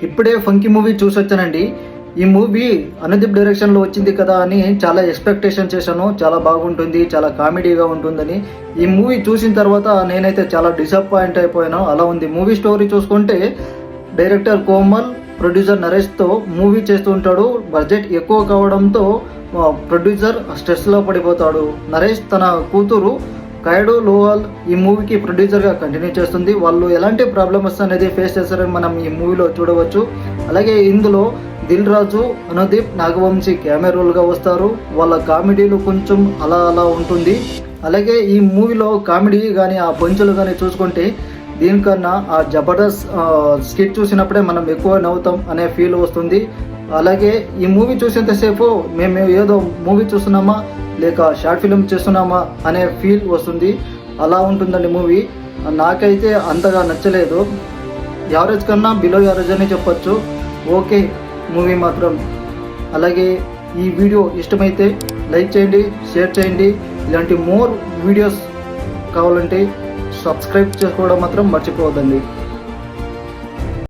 ఇప్పుడే funky movie చూసొచ్చానండి. ఈ movie Anudeep డైరెక్షన్లో వచ్చింది కదా అని చాలా ఎక్స్పెక్టేషన్ చేశాను. చాలా బాగుంటుంది, చాలా కామెడీగా ఉంటుందని. ఈ మూవీ చూసిన తర్వాత నేనైతే చాలా డిసప్పాయింట్ అయిపోయాను. అలా ఉంది మూవీ స్టోరీ చూసుకుంటే. డైరెక్టర్ కోమల్, ప్రొడ్యూసర్ నరేష్తో మూవీ చేస్తూ ఉంటాడు. బడ్జెట్ ఎక్కువ కావడంతో ప్రొడ్యూసర్ స్ట్రెస్లో పడిపోతాడు. నరేష్ తన కూతురు కైడు లోవాల్ ఈ మూవీకి ప్రొడ్యూసర్గా కంటిన్యూ చేస్తుంది. వాళ్ళు ఎలాంటి ప్రాబ్లమ్స్ అనేది ఫేస్ చేస్తారని మనం ఈ మూవీలో చూడవచ్చు. అలాగే ఇందులో దిల్ రాజు, అనుదీప్, నాగవంశీ కెమెరా రోల్గా వస్తారు. వాళ్ళ కామెడీలు కొంచెం అలా అలా ఉంటుంది. అలాగే ఈ మూవీలో కామెడీ కానీ ఆ పంచులు కానీ చూసుకుంటే దీనికన్నా ఆ జబర్దస్త్ స్కిట్ చూసినప్పుడే మనం ఎక్కువ నవ్వుతాం అనే ఫీల్ వస్తుంది. అలాగే ఈ మూవీ చూసేంతసేపు మేము ఏదో మూవీ చూస్తున్నామా లేక షార్ట్ ఫిల్మ్ చేస్తున్నామా అనే ఫీల్ వస్తుంది. అలా ఉంటుందండి మూవీ. నాకైతే అంతగా నచ్చలేదు. యావరేజ్ కన్నా బిలో యావరేజ్ అని చెప్పొచ్చు. ఓకే మూవీ మాత్రం. అలాగే ఈ వీడియో ఇష్టమైతే లైక్ చేయండి, షేర్ చేయండి. ఇలాంటి మోర్ వీడియోస్ కావాలంటే సబ్స్క్రైబ్ చేసుకోవడం మాత్రం మర్చిపోవద్దండి.